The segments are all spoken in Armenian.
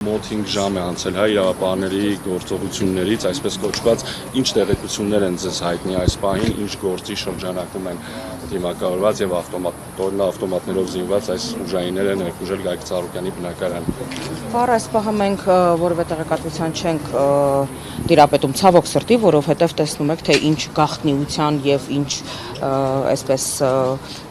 Մոտ 5 ժամ է անցել հայ իրավապահների գործողություններից, այսպես կոչված, ինչ տեղեկություններ են ձեզ հայտնի այս պահին, ինչ գործի շրջանակում են դիմակայված եւ ավտոմատներով զինված այս ուժայինները ներխուժել Գագիկ Ծառուկյանի բնակարան։ Բառ այս պահը մենք որևէ տեղեկատվության չենք տիրապետում ցավոք սրտի, որովհետև տեսնում եք, թե ինչ գաղտնիության եւ ինչ այսպես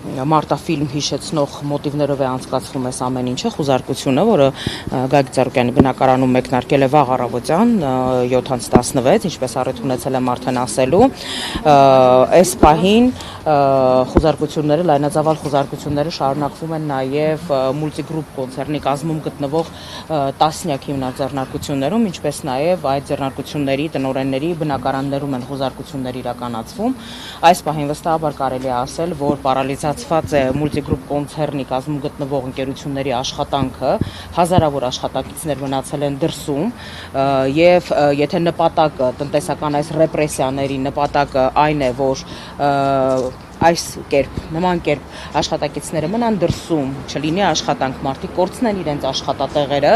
մարտաֆիլմ հիշեցնող մոտիվներով է անցկացվում այս ամեն ինչը, խուզարկությունը, որը Գագիկ Ծառուկյանի բնակարանում մեկնարկել է վաղ առավոտյան 7:16, ինչպես առիթ ունեցել եմ արդեն ասելու, այս պահին խուզարկությունները, լայնածավալ խուզարկությունները շարունակվում են նաև մուլտիգրուպ կոնցեռնի կազմում գտնվող տասնյակ հիմնարկ ձեռնարկություններում, ինչպես նաև այդ ձեռնարկությունների տնօրենների բնակարաններում են խուզարկություններ իրականացվում։ Այս պահին վստահաբար կարելի է ասել, որ պարալիզացված է մուլտիգրուպ կոնցեռնի կազմում գտնվող ընկերությունների աշխատանքը, հազարավոր աշխատակիցներ մնացել են դրսում եւ եթե նպատակը տնտեսական այս ռեպրեսիաների նպատակը այն է, որ այս կերպ, նման կերպ աշխատակիցները մնան դրսում, չլինի աշխատանք, մարդիկ կորցնեն իրենց աշխատատեղերը,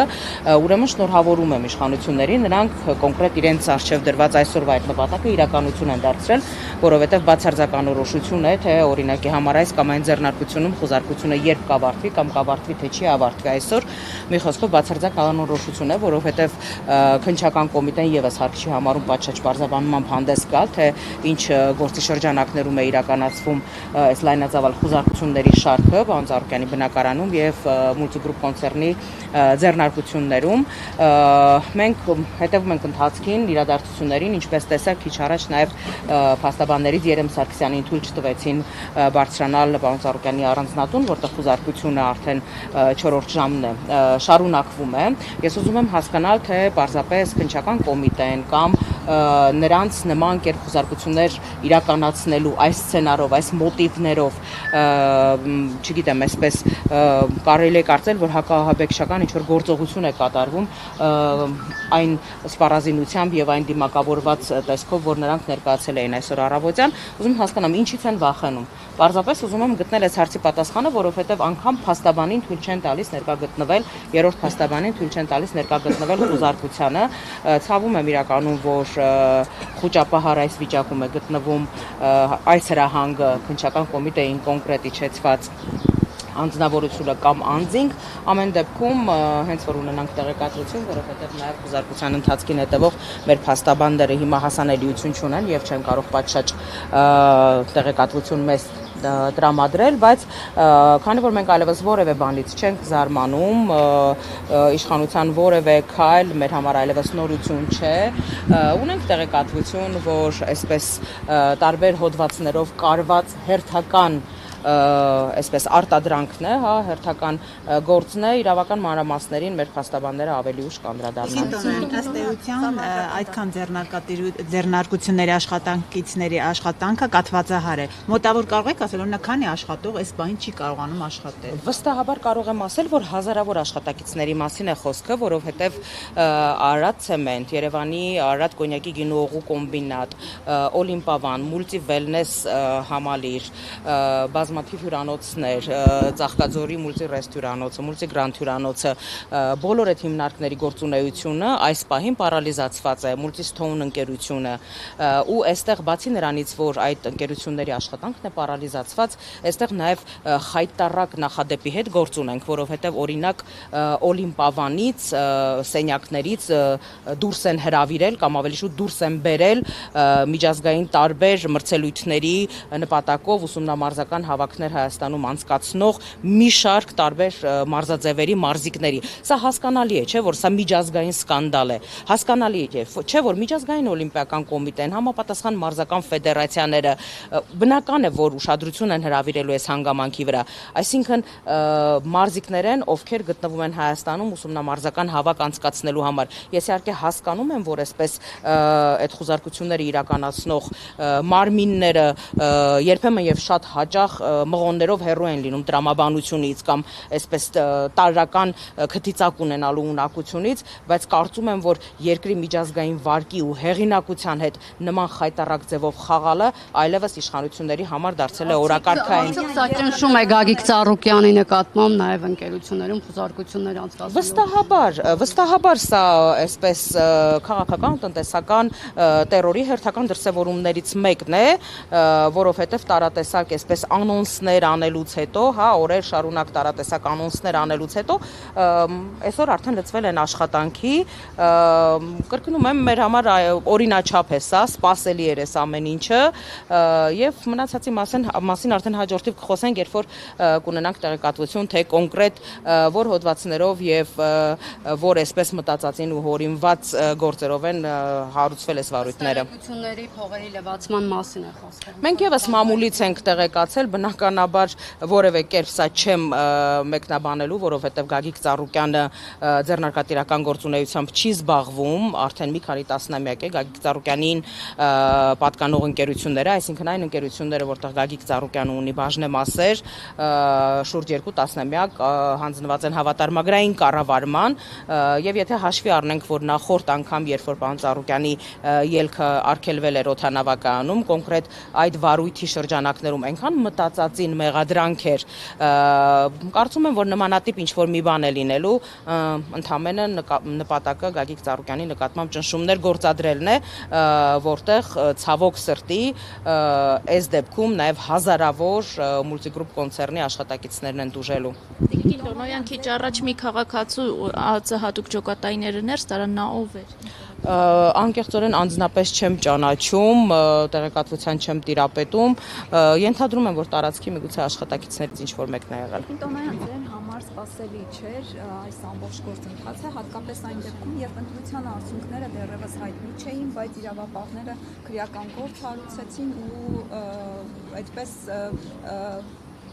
ուրեմն շնորհավորում եմ իշխանություններին, նրանք կոնկրետ իրենց առջև դրված այսօրվա այդ նպատակը իրականություն են դարձրել, որովհետև բացարձականորոշություն է, թե օրինակի համար այս կամ այն ձեռնարկությունում խուզարկությունը երբ կավարտվի կամ կավարտվի, թե չի ավարտվի այսօր, մի խոսքով բացարձականորոշություն է, որովհետև քննչական կոմիտեն եւս հարկ չի համարում պատշաճ բարձրաբանությամբ հանդես գալ, թե ինչ գործի շրջանակներում է իրականացվում այս լայնածավալ խուզարկությունների շարքը պարոն Ծառուկյանի բնակարանում եւ մուլտիգրուպ կոնցեռնի ձեռնարկություններում մենք հետևում ենք ընթացքին, իրադարձություններին, ինչպես տեսակ քիչ առաջ նաեւ փաստաբաններից Երեմ Սարգսյանին թույլ չտվեցին բարձրանալ պարոն Ծառուկյանի առանձնատուն, որտեղ խուզարկությունը արդեն 4-րդ ժամն է շարունակվում է։ Ես ուզում եմ հասկանալ, թե պարզապես քննչական կոմիտեն կամ նրանց նման կերպ խուզարկություններ իրականացնելու այս սցենարով, այս մոտիվներով, չգիտեմ, այսպես կարելի է կարծել, որ հակահաբեկչական ինչ-որ գործողություն է կատարվում այն սպառազինությամբ եւ այն դիմակավորված տեսքով, որ նրանք ներկայացել էին այսօր առավոտյան, ուզում հասկանամ ինչից են վախենում։ Պարզապես ուզում եմ գտնել այս հարցի պատասխանը, որովհետեւ անգամ փաստաբանին թույլ չեն տալիս ներկա գտնվել, երրորդ փաստաբանին թույլ չեն տալիս ներկա գտնվել խուզարկությանը։ Ցավում եմ իրականում, որ խոճապահար այս վիճակում է գտնվում այս հրահանգը քննչական կոմիտեին կոնկրետ իջեցված անձնավորությունը կամ անձինք, ամեն դեպքում հենց որ ունենանք տեղեկատվություն, որովհետև նաև խուզարկության ընթացքին հետևող մեր փաստաբանները հիմա հասանելիություն չունեն եւ չեն կարող պատշաճ տեղեկատվություն մեզ տրամադրել, բայց քանի որ մենք այլևս որևէ բանից չենք զարմանում, իշխանության որևէ քայլ մեր համար այլևս նորություն չէ, ունենք տեղեկատվություն, որ այսպես տարբեր հոդվածներով կարված հերթական այսպես արտադրանքն է, հա, հերթական գործն է, իրավական մանրամասներին մեր փաստաբանները ավելի ուշ կանդրադառնան։ Ըստ էության այդքան ձեռնարկությունների աշխատանքիցների աշխատանքը կաթվածահար է։ Մոտավոր կարող եք ասել, օրինակ քանի աշխատող այս բանին չի կարողանում աշխատել։ Վստահաբար կարող եմ ասել, որ հազարավոր աշխատակիցների մասին է խոսքը, որովհետև Արարատ ցեմենտ, Երևանի Արարատ կոնյակի գինուողու կոմբինատ, Օլիմպավան, Multi Wellness համալիր, բազմաթիվ հյուրանոցներ, Ծաղկաձորի մուլտի ռեստորանոցը, մուլտի գրանդ հյուրանոցը, բոլոր այդ հիմնարկների գործունեությունը այս պահին պարալիզացված է, Multistone ընկերությունը, ու այստեղ բացի նրանից, որ այդ ընկերությունների աշխատանքն է պարալիզացված, այստեղ նաև խայտարակ նախադեպի հետ գործ ունենք, որովհետև օրինակ Օլիմպավանից, սենյակներից դուրս են հրավիրել կամ ավելի շուտ դուրս են բերել միջազգային տարբեր մրցելույթների նպատակով ուսումնամարզական հավաքներ Հայաստանում անցկացնող մի շարք տարբեր մարզաձևերի մարզիկների։ Սա հասկանալի է, չէ՞ որ սա միջազգային սկանդալ է։ Հասկանալի է, չէ՞ որ միջազգային օլիմպիական կոմիտեն, համապատասխան մարզական ֆեդերացիաները բնական է, որ ուշադրություն են հրավիրելու այս հանգամանքի վրա։ Այսինքն մարզիկներ են, ովքեր գտնվում են Հայաստանում ուսումնամարզական հավաք անցկացնելու համար։ Ես իհարկե հասկանում եմ, որ այսպես այդ խուզարկությունները իրականացնող մարմինները երբեմն եւ շատ հաճախ մղոններով հեռու են լինում տրամաբանությունից կամ այսպես տարրական քթիծակ ունենալու ունակությունից, բայց կարծում եմ, որ երկրի միջազգային վարկի ու հեղինակության հետ նման խայտառակ ձևով խաղալը այլևս իշխանությունների համար դարձել է օրակարգային։ Սա ճնշում է Գագիկ Ծառուկյանի նկատմամբ նաև ընկերություններում խոզարկություններ անցկացնելու։ Վստահաբար սա այսպես քաղաքական, տնտեսական տերորի հերթական դրսևորումներից մեկն է, որովհետև տարատեսակ այսպես անոնսներ անելուց հետո, օրեր շարունակ տարատեսակ անոնսներ անելուց հետո, այսօր արդեն լծվել են աշխատանքի, կրկնում եմ, մեր համար օրինաչափ է սա, սպասելի էր այս ամեն ինչը, եւ մնացածի մասին արդեն հաջորդիվ կխոսենք, երբ որ կունենանք տեղեկատվություն, թե կոնկրետ որ հոդվածներով եւ որ այսպես մտածածին ու հորինված գործերով են հարուցվել այս վարույթները։ Տեղեկությունների փողերի լվացման մասին է խոսքը։ Մենք եւս մամուլից ենք տեղեկացել, բնականաբար որևէ կերպ սա չեմ մեկնաբանելու, որովհետեւ Գագիկ Ծառուկյանը ձեռնարկատիրական գործունեությամբ չի զբաղվում, արդեն մի քանի տասնամյակ է Գագիկ Ծառուկյանին պատկանող ընկերությունները, այսինքն այն ընկերությունները, որտեղ Գագիկ Ծառուկյանը ունի բաժնեմասեր, շուրջ 2 տասնամյակ հանձնված են հավատարմագրային կառավարման, եւ եթե հաշվի առնենք, որ նախորդ անգամ, երբ որ պարոն Ծառուկյանի ելքը արգելվել էր օդանավակայանում, կոնկրետ այդ վարույթի շրջանակներում այնքան մտածածին մեղադրանք էր, կարծում եմ, որ նմանատիպ ինչ-որ մի բան է լինելու, ընդամենը նպատակը Գագիկ Ծառուկյանի նկատմամբ ճնշումներ գործադրելն է, որտեղ ցավոք սրտի այս դեպքում նաև հազարավոր մուլտիգրուպ կոնցեռնի աշխատակիցներն են դուժելու։ Տիկին Տոնոյան քիչ առաջ մի քաղաքացու ԱԾ հատուկ ջոկատայինները ներս տարան, նա ով էր։ Անկեղծորեն անձնապես չեմ ճանաչում, տեղեկատվության չեմ տիրապետում, ենթադրում եմ, որ տարածքի միգուցե աշխատակիցներից ինչ-որ մեկն է եղել։ Տոնոյան, ձեր համար սպասելի չէր այս ամբողջ գործընթացը, հատկապես այն դեպքում, երբ ընտրության արդյունքները դեռևս հայտնի չէին, բայց իրավապահները քրեական գործ հարուցեցին ու այդպես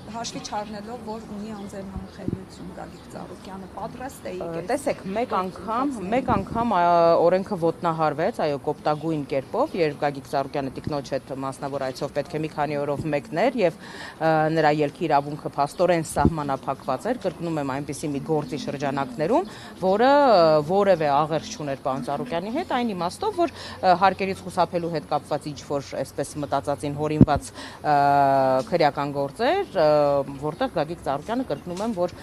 հաշվի չառնելով, որ ունի անձեռնամխելիություն Գագիկ Ծառուկյանը, պատրաստ է եկել։ Տեսեք, մեկ անգամ օրենքը ոտնահարվեց, այո, կոպտագույն կերպով, երբ Գագիկ Ծառուկյանը տիկնոջ հետ մասնավոր այցով պետք է մի քանի օրով մեկներ եւ նրա ելքի իրավունքը փաստորեն սահմանափակված էր, կրկնում եմ, այնպիսի մի գործի շրջանակներում, որը որևէ աղերս չուներ պարոն Ծառուկյանի հետ, այն իմաստով, որ հարկերից խուսափելու հետ կապված ինչ-որ այսպես մտածածին հորինված քրեական գործեր, որտեղ Գագիկ Ծառուկյանը կրկնում եմ, որ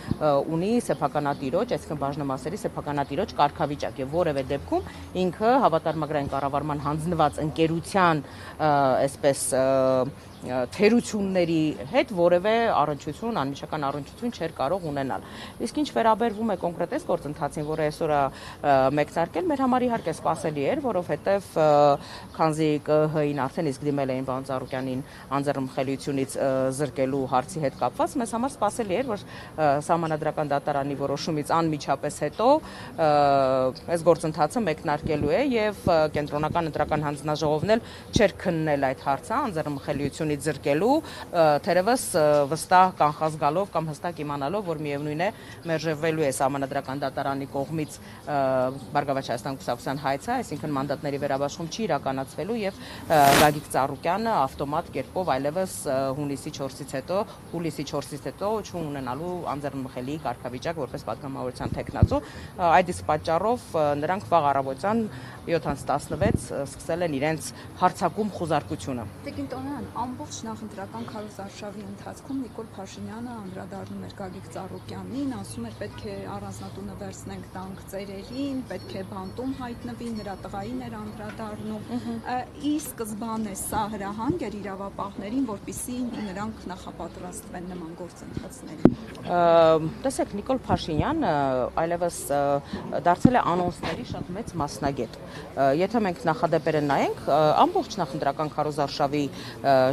ունի սեփականատիրոջ, այսինքն բաժնեմասերի սեփականատիրոջ կարգավիճակ եւ որևէ դեպքում ինքը հավատարմագրային կառավարման հանձնված ընկերության այսպես թերությունների հետ որևէ առնչություն, անմիջական առնչություն չէր կարող ունենալ։ Իսկ ինչ վերաբերվում է կոնկրետ այս գործընթացին, որը այսօր մեկնարկել, մեր համար իհարկե սպասելի էր, որովհետև քանզի ԿՀ-ին արդեն իսկ դիմել էին պարոն Ծառուկյանին անձեռնմխելիությունից զրկելու հարցի հետ կապված, մեզ համար սպասելի էր, որ Սահմանադրական դատարանի որոշումից անմիջապես հետո այս գործընթացը մեկնարկելու է եւ կենտրոնական ընտրական հանձնաժողովն էլ չէր քննել այդ հարցը անձեռնմխելիություն զրկելու, թերևս վստահ կանխած գալով կամ հստակ իմանալով, որ միևնույն է մերժվելու է Սահմանադրական դատարանի կողմից Բարգավաճ Հայաստան կուսակցության հայցը, այսինքն մանդատների վերաբաշխում չի իրականացվելու եւ Գագիկ Ծառուկյանը ավտոմատ կերպով այլևս հուլիսի 4-ից հետո չունենալու անձեռնմխելի կարգավիճակ որպես պատգամավորության թեկնածու, այդ իսկ պատճառով նրանք վաղ առավոտյան 7:16 սկսել են իրենց հարձակում խոզարկությունը։ Տիկին Տոնոյան, ամբողջ նախընտրական քարոզարշավի ընթացքում Նիկոլ Փաշինյանը անդրադառնում էր Գագիկ Ծառուկյանին, ասում էր պետք է առանձնատունը վերցնենք տանք ծերերին, պետք է բանտում հայտնվի, նրա տղային էր անդրադառնում։ Ի սկզբանե սա հրահանգ էր իրավապահներին, որպեսզի նրանք նախապատրաստվեն նման գործընթացներին։ Տեսեք, Նիկոլ Փաշինյանը այլևս դարձել է անոնսների շատ մեծ մասնագետ։ Եթե մենք նախադեպերը նայենք, ամբողջ նախընտրական քարոզարշավի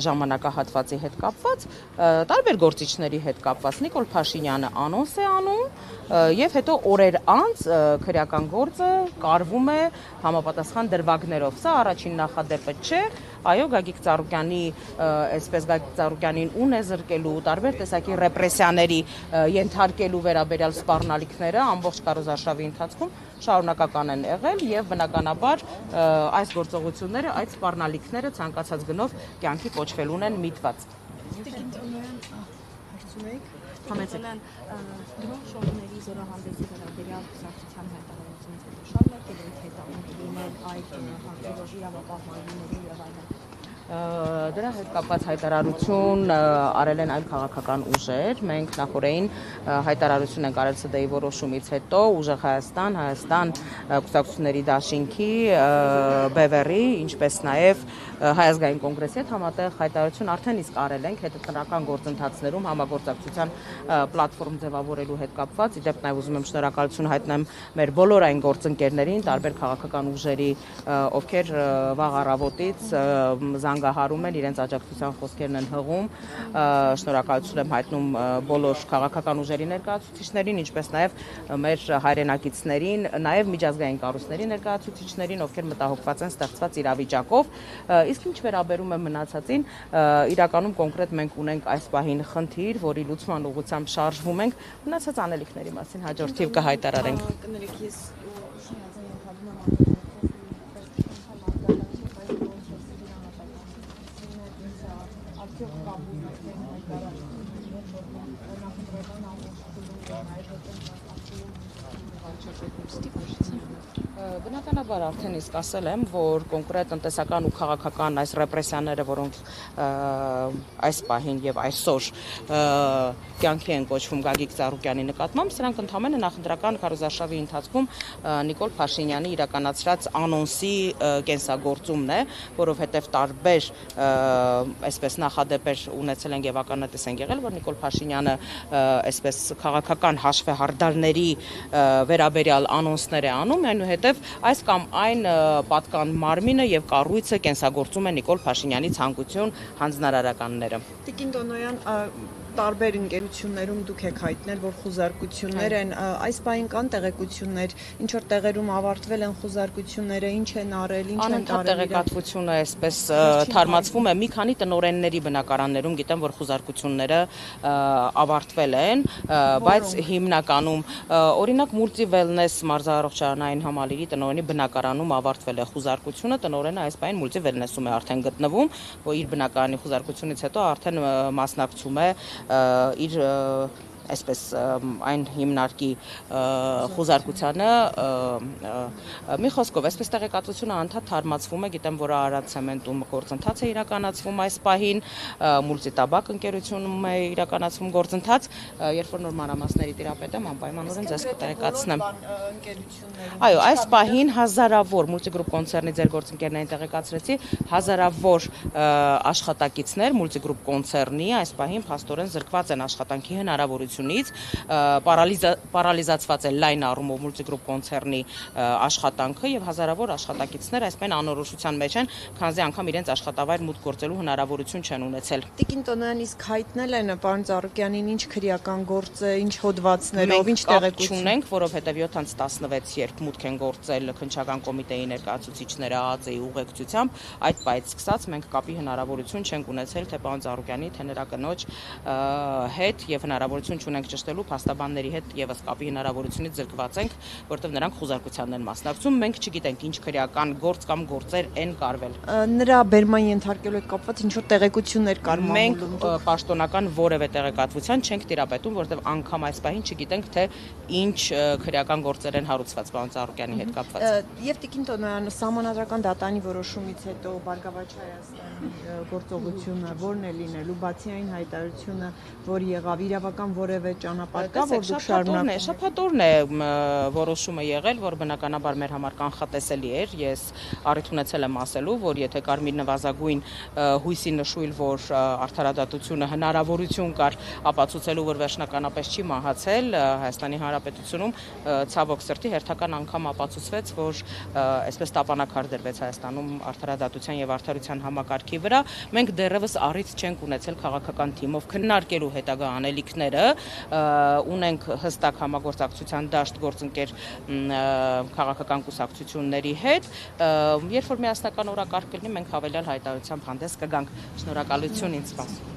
ժամանակահատվածի հետ կապված, տարբեր գործիչների հետ կապված Նիկոլ Փաշինյանը անոնս է անում եւ հետո օրեր անց քրեական գործը կարվում է համապատասխան դրվագներով։ Սա առաջին նախադեպը չէ, այո, Գագիկ Ծառուկյանի, այսպես Գագիկ Ծառուկյանին ունե զրկելու, տարբեր տեսակի ռեպրեսիաների ենթարկելու վերաբերյալ սպառնալիքները ամբողջ քարոզարշավի ընթացքում շարունակական են եղել եւ բնականաբար այս գործողությունները, այդ սպառնալիքները ցանկացած գնով կյանքի կոչվելուն են միտված։ Համեցեք դրոն շոուների զորահանդեսի վերաբերյալ կուսակցության հայտարարությունից հետո շարունակել եք հետապնդել այդ հանրահավաքների իրավապահմանների եւ այլն։ Դրա հետ կապված հայտարարություն արել են այլ քաղաքական ուժեր։ Մենք նախորդին հայտարարություն ենք արել ՍԴ-ի որոշումից հետո ուժեղ Հայաստան կուսակցությունների դաշինքի, ԲՎՌ-ի, ինչպես նաև Հայ ազգային կոնգրեսի հետ համատեղ հայտարարություն արդեն իսկ արել ենք հետընտրական գործընթացներում համագործակցության պլատֆորմ ձևավորելու հետ կապված։ Իդեպ նաև ուզում եմ շնորհակալություն հայտնեմ մեր բոլոր այն գործընկերներին, տարբեր քաղաքական ուժերի, ովքեր վաղ առավոտից զանգահարում են, իրենց աջակցության խոսքերն են հղում։ Շնորհակալություն եմ հայտնում բոլոր քաղաքական ուժերի ներկայացուցիչներին, ինչպես նաև մեր հայրենակիցներին, նաև միջազգային կառույցների ներկայացուցիչներին, ովքեր մտահոգված են ստեղծված իրավիճակով։ Իսկ ինչ վերաբերում է մնացածին, իրականում կոնկրետ մենք ունենք այս պահին խնդիր, որի լուծման ուղղությամբ շարժվում ենք, մնացած անելիքների մասին հաջորդ թիվ կհայտարարենք։ Բնականաբար արդեն իսկ ասել եմ, որ կոնկրետ տնտեսական ու քաղաքական այս ռեպրեսիաները, որոնք այս պահին եւ այսօր կյանքի են կոչվում Գագիկ Ծառուկյանի նկատմամբ, սրանք ընդհանրապես նախընտրական քարոզարշավի ընթացքում Նիկոլ Փաշինյանի իրականացրած անոնսի կենսագործումն է, որովհետեւ տարբեր այսպես նախադեպեր ունեցել են եւ ականատես են եղել, որ Նիկոլ Փաշինյանը այսպես քաղաքական հաշվեհարդարների վերաբերյալ անոնսներ է անում, այնուհետև այս կամ այն պատկան մարմինը եւ կառույցը կենսագործում է Նիկոլ Փաշինյանի ցանկություն հանձնարարականները։ Տիկին Տոնոյան, տարբեր ընկերություններում դուք եք հայտնել, որ խուզարկություններ են, այս բային կան տեղեկություններ, ինչ որ տեղերում ավարտվել են խուզարկությունները, ինչ են արել, ինչ են տարել։ Տեղեկատվությունը այսպես թարմացվում է, մի քանի տնօրենների բնակարաններում գիտեմ, որ խուզարկությունները ավարտվել են, բայց հիմնականում օրինակ Multi Wellness մարզարողջարանային համալիրի տնօրենի բնակարանում ավարտվել է խուզարկությունը, տնօրենը այս պահին Multi Wellness-ում է արդեն գտնվում, որ իր բնակարանի խուզարկությունից հետո արդեն մասնակցում է իր այսպես այն հիմնարկի խուզարկությանը մի խոսքով այսպես տեղեկատվությունը անդադ թարմացվում է, գիտեմ, որ Արարատ ցեմենտում գործընթաց է իրականացվում այս պահին, Մուլտիտաբակ ընկերությունում է իրականացվում գործընթաց, երբ որ նոր մանրամասների տիրապետեմ, անպայմանորեն ձեզ կտեղեկացնեմ։ Այո, այս պահին հազարավոր Multigroup կոնցեռնի ձեր գործընկերներին տեղեկացրեցի, հազարավոր աշխատակիցներ Multigroup կոնցեռնի այս պահին փաստորեն զրկված են աշխատանքի հնարավորությունից, պարալիզացված է լայն առումով Multigroup կոնցեռնի աշխատանքը եւ հազարավոր աշխատակիցներ այսպես անորոշության մեջ են, քանզի անգամ իրենց աշխատավայր մուտք գործելու հնարավորություն չեն ունեցել։ Տիկին Տոնոյան, իսկ հայտնել են պարոն Ծառուկյանին ինչ քրեական գործ է, ինչ հոդվածներով, ինչ տեղեկություն ունենք, որովհետեւ 7-16 երբ մուտք են գործել քննչական կոմիտեի ներկայացուցիչները ԱԱԾ-ի ուղեկցությամբ, այդ պահից սկսած մենք կապի հնարավորություն չենք ունեցել թե պարոն Ծառուկյանի, թե նրա կնոջ հետ եւ հնարավորություն չունենք ճշտելու փաստաբանների հետ եւս կապի հնարավորությունից զրկված ենք, որտեղ նրանք խուզարկությանն են մասնակցում, մենք չգիտենք ինչ քրեական գործ կամ գործեր են կարվել։ Նրա բերման ենթարկելու հետ կապված ինչ որ տեղեկություններ կար մամուլում։ Մենք պաշտոնական որևէ տեղեկատվության չենք տիրապետում, որտեղ անգամ այս պահին չգիտենք թե ինչ քրեական գործեր են հարուցված պարոն Ծառուկյանի հետ կապված։ Եվ Տիկին Տոնոյան, սահմանադրական դատանի որոշումից հետո Բարգավաճ Հայաստանի գործողությունը որն է լինելու, բացի այն հայտարարությունը, որ եղավ, իրավական որևէ ճանապարհ կա, որ դուք շարունակում եք։ Շաբաթօրն է որոշումը եղել, որ բնականաբար մեր համար կանխատեսելի էր։ Ես առիթ ունեցել եմ ասելու, որ եթե Կարմիր նվազագույն հույսի նշույլ, որ արդարադատությունը հնարավորություն կար ապացուցելու, որ վերջնականապես չի մահացել Հայաստանի Հանրապետությունում, ցավոք սրտի հերթական անգամ ապացուցվեց, որ այսպես տապանակար դրվեց Հայաստանում արդարադատության եւ արդարության համակարգի վրա։ Մենք դեռևս առիթ չենք ունեցել քաղաքական թիմով քննարկելու հետագա անելիքները, ունենք հստակ համագործակցության դաշտ գործընկեր քաղաքական կուսակցությունների հետ, երբ որ միասնական օրակարգ կլինի, մենք հավելյալ հայտարարությամբ հանդես կգանք։ Շնորհակալություն ինձ սպասում։